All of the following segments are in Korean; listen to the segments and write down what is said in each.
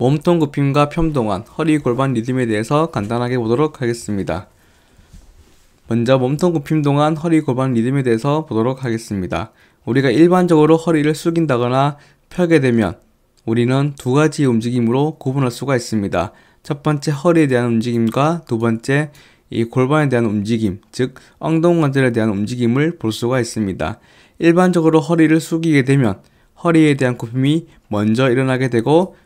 몸통 굽힘과 편동안, 허리 골반 리듬에 대해서 간단하게 보도록 하겠습니다. 먼저 몸통 굽힘 동안 허리 골반 리듬에 대해서 보도록 하겠습니다. 우리가 일반적으로 허리를 숙인다거나 펴게 되면 우리는 두 가지 움직임으로 구분할 수가 있습니다. 첫 번째 허리에 대한 움직임과 두 번째 이 골반에 대한 움직임, 즉 엉덩관절에 대한 움직임을 볼 수가 있습니다. 일반적으로 허리를 숙이게 되면 허리에 대한 굽힘이 먼저 일어나게 되고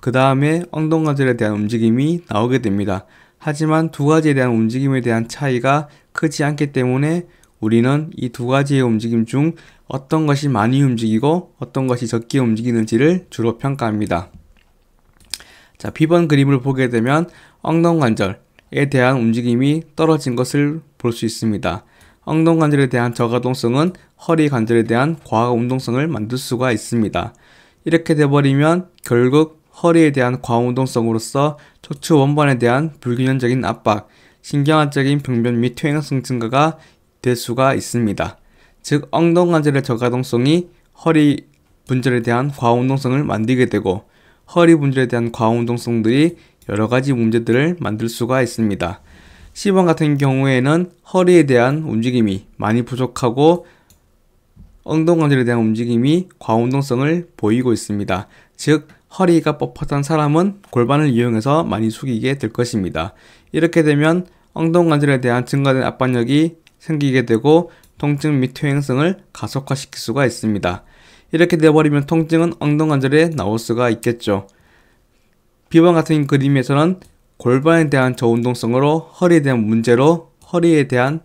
그 다음에 엉덩관절에 대한 움직임이 나오게 됩니다. 하지만 두 가지에 대한 움직임에 대한 차이가 크지 않기 때문에 우리는 이 두 가지의 움직임 중 어떤 것이 많이 움직이고 어떤 것이 적게 움직이는지를 주로 평가합니다. 자, B번 그림을 보게 되면 엉덩관절에 대한 움직임이 떨어진 것을 볼 수 있습니다. 엉덩관절에 대한 저가동성은 허리 관절에 대한 과운동성을 만들 수가 있습니다. 이렇게 돼버리면 결국 허리에 대한 과운동성으로서 척추 원반에 대한 불균형적인 압박, 신경학적인 병변 및 퇴행성 증가가 될 수가 있습니다. 즉 엉덩관절의 저가동성이 허리 분절에 대한 과운동성을 만들게 되고 허리 분절에 대한 과운동성들이 여러가지 문제들을 만들 수가 있습니다. C번 같은 경우에는 허리에 대한 움직임이 많이 부족하고 엉덩관절에 대한 움직임이 과운동성을 보이고 있습니다. 즉 허리가 뻣뻣한 사람은 골반을 이용해서 많이 숙이게 될 것입니다. 이렇게 되면 엉덩관절에 대한 증가된 압박력이 생기게 되고 통증 및 퇴행성을 가속화시킬 수가 있습니다. 이렇게 되어버리면 통증은 엉덩관절에 나올 수가 있겠죠. B번 같은 그림에서는 골반에 대한 저운동성으로 허리에 대한 문제로 허리에 대한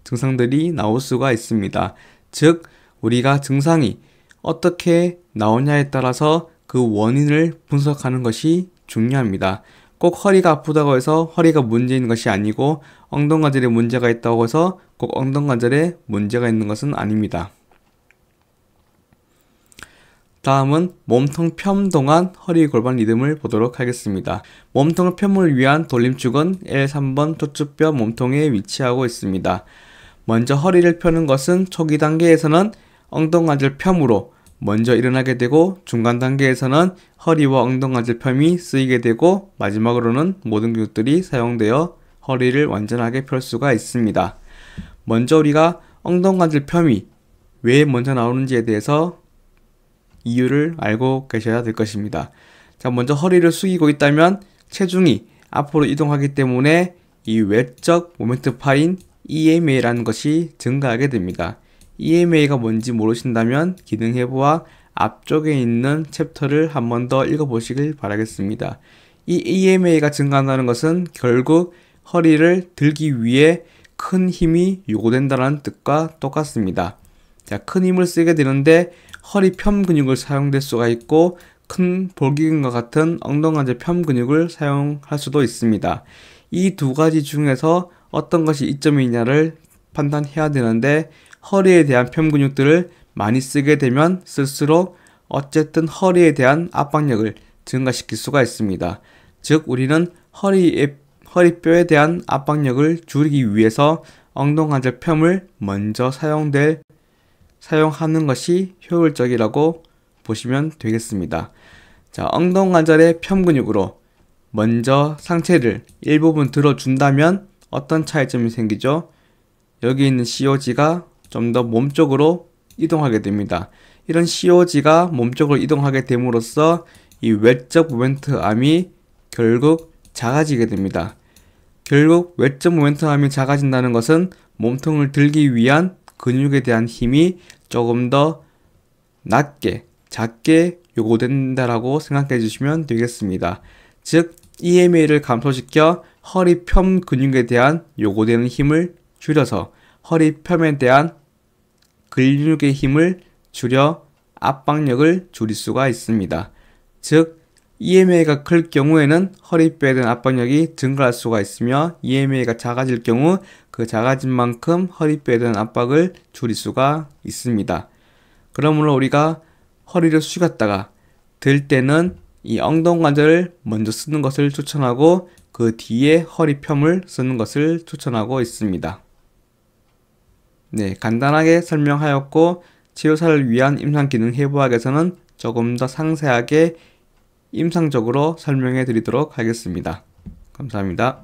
증상들이 나올 수가 있습니다. 즉 우리가 증상이 어떻게 나오냐에 따라서 그 원인을 분석하는 것이 중요합니다. 꼭 허리가 아프다고 해서 허리가 문제인 것이 아니고 엉덩관절에 문제가 있다고 해서 꼭 엉덩관절에 문제가 있는 것은 아닙니다. 다음은 몸통 펴 동안 허리 골반 리듬을 보도록 하겠습니다. 몸통을 펴을 위한 돌림축은 L3번 척추뼈 몸통에 위치하고 있습니다. 먼저 허리를 펴는 것은 초기 단계에서는 엉덩관절 펴으로 먼저 일어나게 되고 중간 단계에서는 허리와 엉덩관절 펴이 쓰이게 되고 마지막으로는 모든 근육들이 사용되어 허리를 완전하게 펼 수가 있습니다. 먼저 우리가 엉덩관절 펴이 왜 먼저 나오는지에 대해서 이유를 알고 계셔야 될 것입니다. 자, 먼저 허리를 숙이고 있다면 체중이 앞으로 이동하기 때문에 이 외적 모멘트 파인 EMA라는 것이 증가하게 됩니다. EMA가 뭔지 모르신다면 기능해부와 앞쪽에 있는 챕터를 한 번 더 읽어보시길 바라겠습니다. 이 EMA가 증가한다는 것은 결국 허리를 들기 위해 큰 힘이 요구된다는 뜻과 똑같습니다. 자, 큰 힘을 쓰게 되는데 허리 편 근육을 사용될 수가 있고 큰 볼기근과 같은 엉덩관절 편 근육을 사용할 수도 있습니다. 이 두 가지 중에서 어떤 것이 이점이냐를 판단해야 되는데 허리에 대한 편 근육들을 많이 쓰게 되면 쓸수록 어쨌든 허리에 대한 압박력을 증가시킬 수가 있습니다. 즉 우리는 허리뼈에 대한 압박력을 줄이기 위해서 엉덩관절 펴을 먼저 사용하는 것이 효율적이라고 보시면 되겠습니다. 자, 엉덩관절의 펴 근육으로 먼저 상체를 일부분 들어준다면 어떤 차이점이 생기죠? 여기 있는 COG가 좀 더 몸쪽으로 이동하게 됩니다. 이런 COG가 몸쪽으로 이동하게 됨으로써 이 외적 모멘트 암이 결국 작아지게 됩니다. 결국 외적 모멘트 암이 작아진다는 것은 몸통을 들기 위한 근육에 대한 힘이 조금 더 낮게, 작게 요구된다라고 생각해 주시면 되겠습니다. 즉, EMA를 감소시켜 허리 편 근육에 대한 요구되는 힘을 줄여서 허리 편에 대한 근육의 힘을 줄여 압박력을 줄일 수가 있습니다. 즉, EMA가 클 경우에는 허리뼈에 대한 압박력이 증가할 수가 있으며 EMA가 작아질 경우 그 작아진 만큼 허리뼈에 대한 압박을 줄일 수가 있습니다. 그러므로 우리가 허리를 숙였다가 들 때는 이 엉덩관절을 먼저 쓰는 것을 추천하고 그 뒤에 허리 펴을 쓰는 것을 추천하고 있습니다. 네, 간단하게 설명하였고 치료사를 위한 임상기능 해부학에서는 조금 더 상세하게 임상적으로 설명해 드리도록 하겠습니다. 감사합니다.